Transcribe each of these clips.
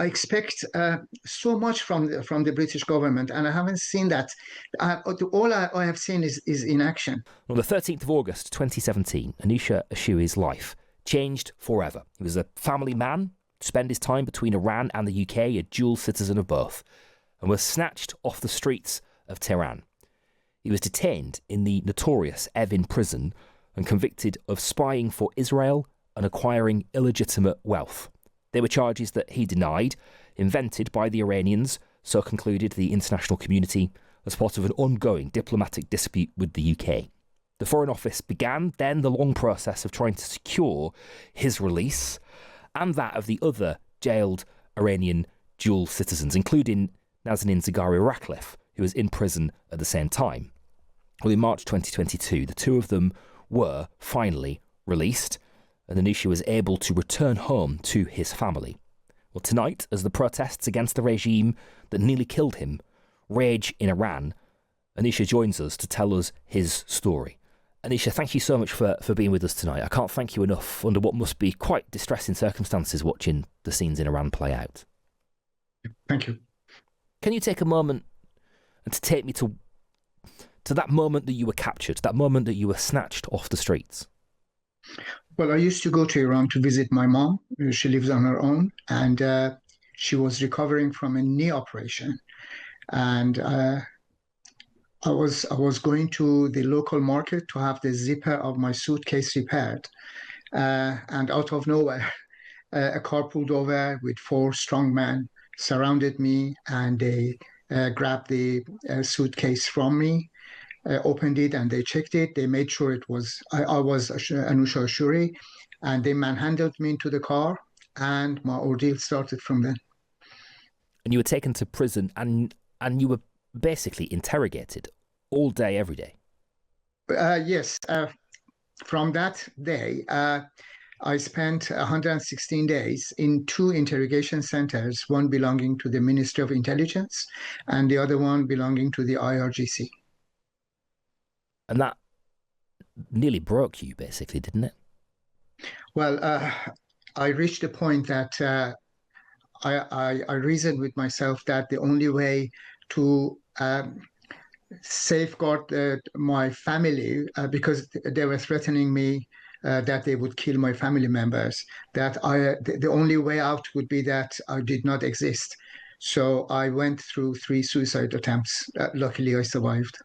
I expect so much from the British government, and I haven't seen that. All I have seen is inaction. On the 13th of August 2017, Anoosheh Ashoori's life changed forever. He was a family man, spent his time between Iran and the UK, a dual citizen of both, and was snatched off the streets of Tehran. He was detained in the notorious Evin Prison and convicted of spying for Israel and acquiring illegitimate wealth. They were charges that he denied, invented by the Iranians, so concluded the international community, as part of an ongoing diplomatic dispute with the UK. The Foreign Office began then the long process of trying to secure his release and that of the other jailed Iranian dual citizens, including Nazanin Zaghari-Ratcliffe, who was in prison at the same time. Well, in March 2022, the two of them were finally released, and Anoosheh was able to return home to his family. Well, tonight, as the protests against the regime that nearly killed him rage in Iran, Anoosheh joins us to tell us his story. Anoosheh, thank you so much for being with us tonight. I can't thank you enough under what must be quite distressing circumstances watching the scenes in Iran play out. Thank you. Can you take a moment and to take me to that moment that you were captured, that moment that you were snatched off the streets? Well, I used to go to Iran to visit my mom. She lives on her own, and she was recovering from a knee operation. And I was going to the local market to have the zipper of my suitcase repaired. And out of nowhere, a car pulled over with four strong men, surrounded me, and they grabbed the suitcase from me. Opened it and they checked it. They made sure I was Anoosheh Ashoori, and they manhandled me into the car, and my ordeal started from then. And you were taken to prison, and you were basically interrogated all day, every day. Yes. From that day, I spent 116 days in two interrogation centers, one belonging to the Ministry of Intelligence and the other one belonging to the IRGC. And that nearly broke you, basically, didn't it? Well, I reached a point that I reasoned with myself that the only way to safeguard my family, because they were threatening me that they would kill my family members, that the only way out would be that I did not exist. So I went through 3 suicide attempts. Luckily, I survived.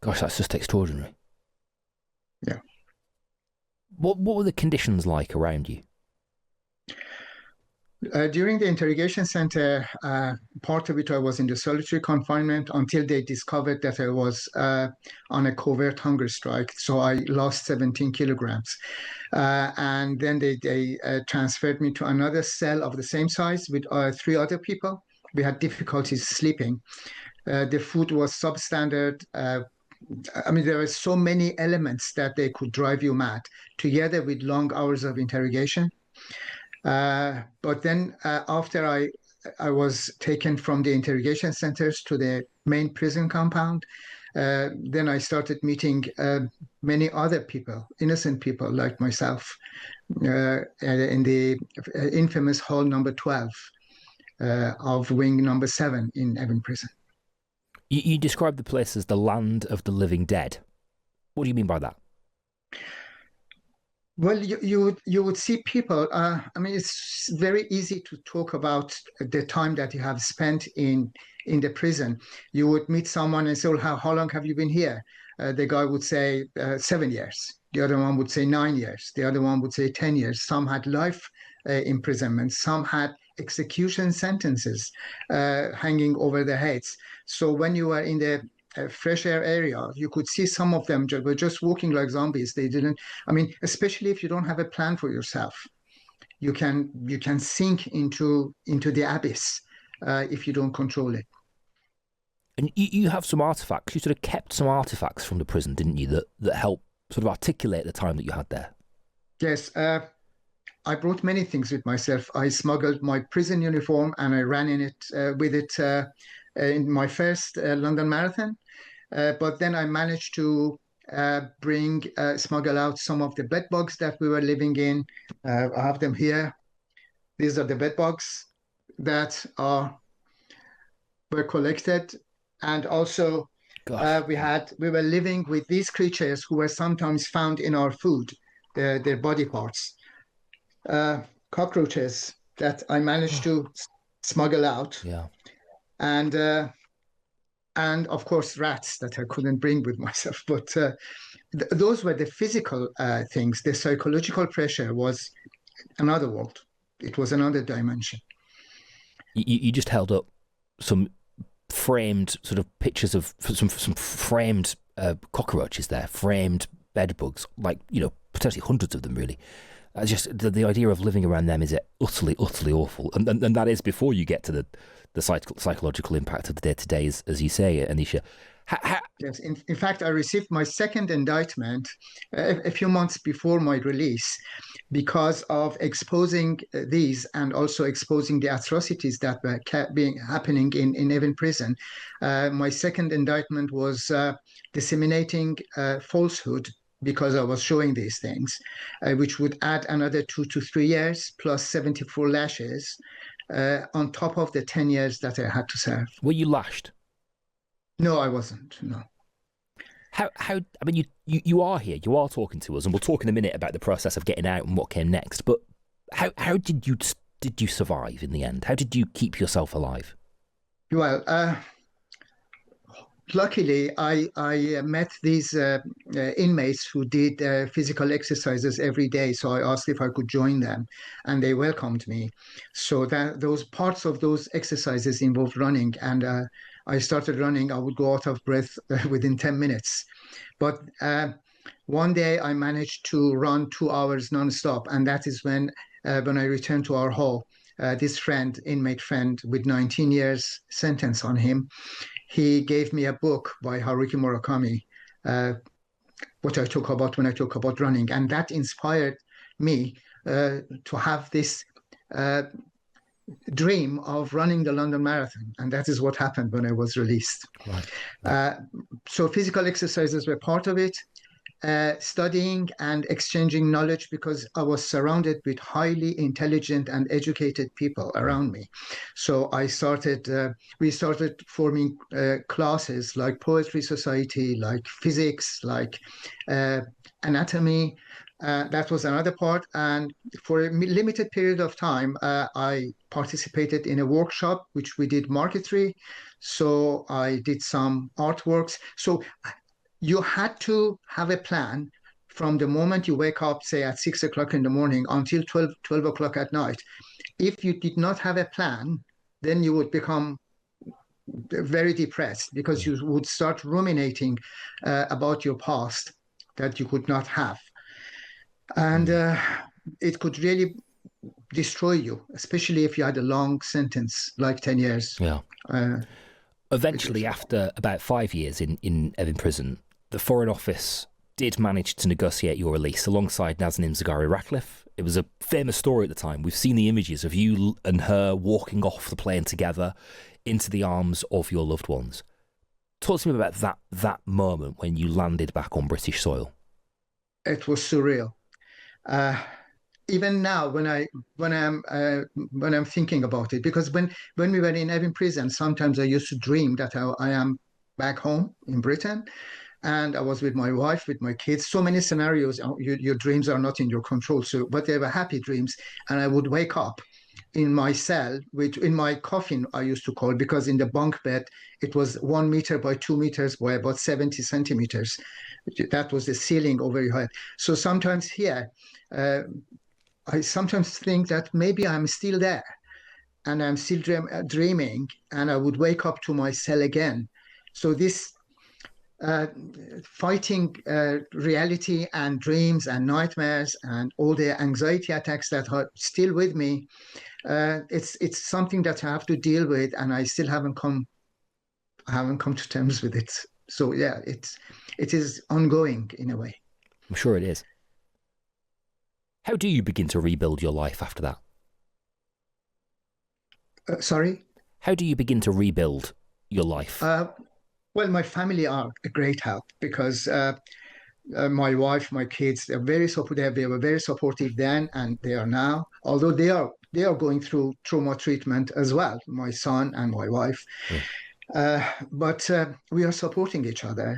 Gosh, that's just extraordinary. Yeah. What were the conditions like around you? During the interrogation center, part of it I was in the solitary confinement until they discovered that I was on a covert hunger strike. So I lost 17 kilograms. And then they transferred me to another cell of the same size with 3 other people. We had difficulties sleeping. The food was substandard. I mean, there were so many elements that they could drive you mad, together with long hours of interrogation. But then after I was taken from the interrogation centers to the main prison compound, then I started meeting many other people, innocent people like myself, in the infamous hall number 12 of wing number 7 in Evin Prison. You described the place as the land of the living dead. What do you mean by that? Well, you would see people. I mean, it's very easy to talk about the time that you have spent in the prison. You would meet someone and say, well, how long have you been here? The guy would say 7 years. The other one would say 9 years. The other one would say 10 years. Some had life imprisonment. Some had execution sentences hanging over their heads. So when you were in the fresh air area, you could see some of them were just walking like zombies. They didn't, I mean, especially if you don't have a plan for yourself, you can sink into the abyss if you don't control it. And you have some artifacts. You sort of kept some artifacts from the prison, didn't you, that help sort of articulate the time that you had there? Yes. I brought many things with myself. I smuggled my prison uniform and I ran with it in my first London Marathon. But then I managed to smuggle out some of the bed bugs that we were living in. I have them here. These are the bed bugs. that were collected, and also Gosh. we were living with these creatures who were sometimes found in our food, their body parts, cockroaches that I managed to smuggle out, Yeah. and of course rats that I couldn't bring with myself. But those were the physical things. The psychological pressure was another world. It was another dimension. You just held up some framed sort of pictures of some framed cockroaches there, framed bed bugs, like, potentially hundreds of them, really. Just the idea of living around them is utterly awful, and that is before you get to the psychological impact of the day-to-day, as you say, Anoosheh. Yes, in fact, I received my second indictment a few months before my release because of exposing these and also exposing the atrocities that were happening in Evin Prison. My second indictment was disseminating falsehood because I was showing these things, which would add another 2 to 3 years plus 74 lashes on top of the 10 years that I had to serve. Were you lashed? No, I wasn't. No. How I mean, you are here, you are talking to us, and we'll talk in a minute about the process of getting out and what came next. But how did you survive in the end? How did you keep yourself alive? Well, luckily, I met these inmates who did physical exercises every day. So I asked if I could join them, and they welcomed me. So that those parts of those exercises involved running, and I started running. I would go out of breath within 10 minutes. But one day I managed to run 2 hours nonstop, and that is when I returned to our hall. This inmate friend with 19 years sentence on him, he gave me a book by Haruki Murakami, what I talk about when I talk about running. And that inspired me to have this dream of running the London Marathon. And that is what happened when I was released. Right. So physical exercises were part of it. Studying and exchanging knowledge, because I was surrounded with highly intelligent and educated people around me. So we started forming classes like Poetry Society, like physics, like anatomy. That was another part. And for a limited period of time, I participated in a workshop, which we did marquetry. So I did some artworks. So you had to have a plan from the moment you wake up, say at 6 o'clock in the morning until 12 o'clock at night. If you did not have a plan, then you would become very depressed because you would start ruminating about your past that you could not have. And it could really destroy you, especially if you had a long sentence, like 10 years. Yeah. Eventually, after about 5 years in Evin Prison, the Foreign Office did manage to negotiate your release alongside Nazanin Zaghari-Ratcliffe. It was a famous story at the time. We've seen the images of you and her walking off the plane together into the arms of your loved ones. Talk to me about that moment when you landed back on British soil. It was surreal. Even now, when I'm thinking about it, because when we were in Evin Prison, sometimes I used to dream that I am back home in Britain, and I was with my wife, with my kids. So many scenarios. Your dreams are not in your control. So, but they were happy dreams, and I would wake up in my cell, which in my coffin I used to call, because in the bunk bed it was 1 meter by 2 meters by about 70 centimeters. That was the ceiling over your head. So sometimes here, I sometimes think that maybe I'm still there, and I'm still dreaming, and I would wake up to my cell again. So this fighting reality and dreams and nightmares and all the anxiety attacks that are still with me, it's something that I have to deal with, and I still haven't come to terms with it. So yeah, it is ongoing in a way. I'm sure it is. How do you begin to rebuild your life after that? Sorry? How do you begin to rebuild your life? Well, my family are a great help, because my wife, my kids, they're very supportive. They were very supportive then, and they are now. Although they are they are going through trauma treatment as well, my son and my wife. But we are supporting each other.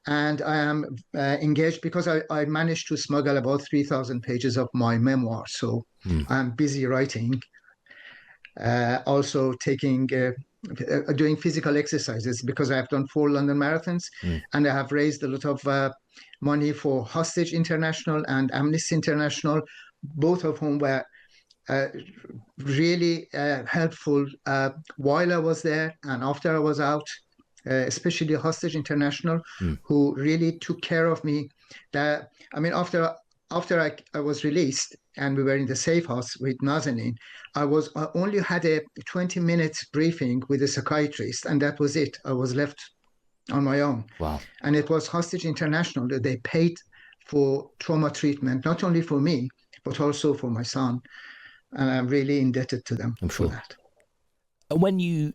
And I am engaged because I managed to smuggle about 3,000 pages of my memoir. So I'm busy writing, also doing physical exercises because I have done 4 London marathons and I have raised a lot of money for Hostage International and Amnesty International, both of whom were really helpful while I was there and after I was out. Especially Hostage International, who really took care of me. After I was released and we were in the safe house with Nazanin, I only had a 20-minute briefing with a psychiatrist, and that was it. I was left on my own. Wow. And it was Hostage International that they paid for trauma treatment, not only for me, but also for my son. And I'm really indebted to them for that. And when you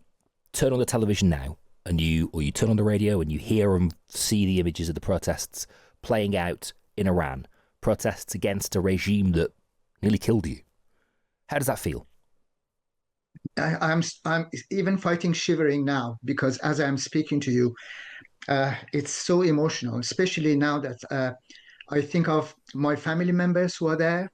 turn on the television now, or you turn on the radio and you hear and see the images of the protests playing out in Iran, protests against a regime that nearly killed you, how does that feel? I'm even fighting shivering now because as I'm speaking to you, it's so emotional, especially now that I think of my family members who are there.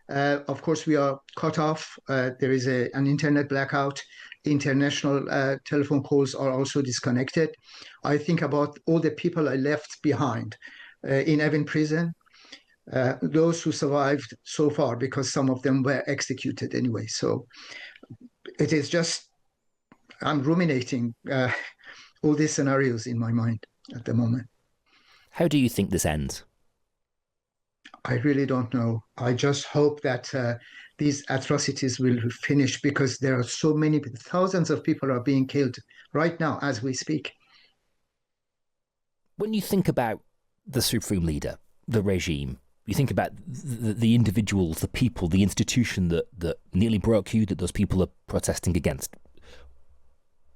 Of course, we are cut off. There is an internet blackout. International telephone calls are also disconnected. I think about all the people I left behind in Evin Prison, those who survived so far, because some of them were executed anyway. So it is just, I'm ruminating all these scenarios in my mind at the moment. How do you think this ends? I really don't know. I just hope that these atrocities will finish because there are so many, thousands of people are being killed right now as we speak. When you think about the supreme leader, the regime, you think about the individuals, the people, the institution that nearly broke you, that those people are protesting against.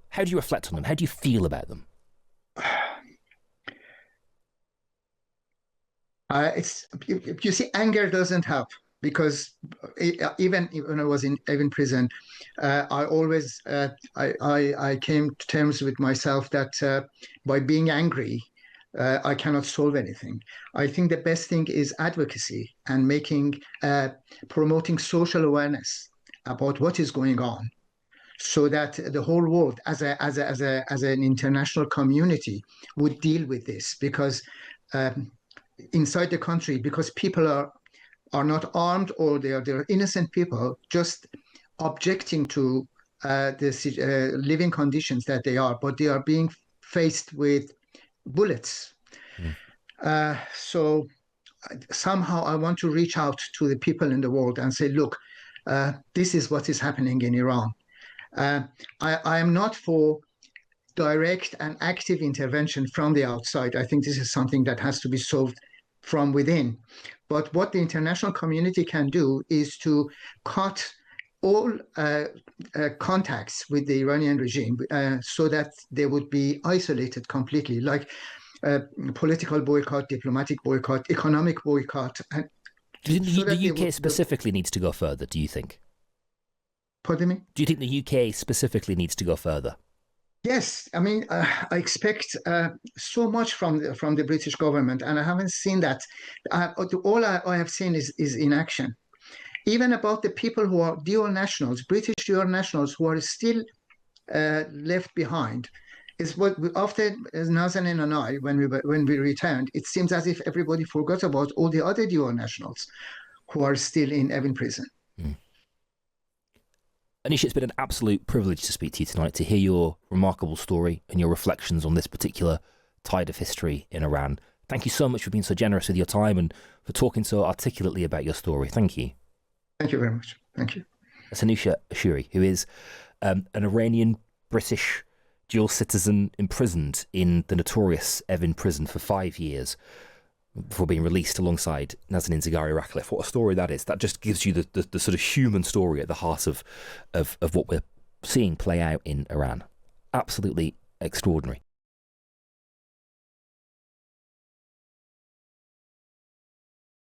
How do you reflect on them? How do you feel about them? You see, anger doesn't help because even when I was in Evin Prison, I always I came to terms with myself that by being angry, I cannot solve anything. I think the best thing is advocacy and promoting social awareness about what is going on, so that the whole world, as an international community, would deal with this because. Inside the country, because people are not armed or they're innocent people just objecting to the living conditions that they are, but they are being faced with bullets. So somehow I want to reach out to the people in the world and say, look, this is what is happening in Iran. I am not for direct and active intervention from the outside. I think this is something that has to be solved from within. But what the international community can do is to cut all contacts with the Iranian regime so that they would be isolated completely, like political boycott, diplomatic boycott, economic boycott. And do you think the UK specifically needs to go further, do you think? Pardon me? Do you think the UK specifically needs to go further? Yes, I mean, I expect so much from the British government, and I haven't seen that. All I have seen is inaction. Even about the people who are dual nationals, British dual nationals who are still left behind, is what after Nazanin and I, when we returned, it seems as if everybody forgot about all the other dual nationals who are still in Evin Prison. Anoosheh, it's been an absolute privilege to speak to you tonight, to hear your remarkable story and your reflections on this particular tide of history in Iran. Thank you so much for being so generous with your time and for talking so articulately about your story. Thank you. Thank you very much. Thank you. That's Anoosheh Ashoori, who is an Iranian-British dual citizen imprisoned in the notorious Evin Prison for 5 years before being released alongside Nazanin Zaghari-Ratcliffe. What a story that is. That just gives you the sort of human story at the heart of what we're seeing play out in Iran. Absolutely extraordinary.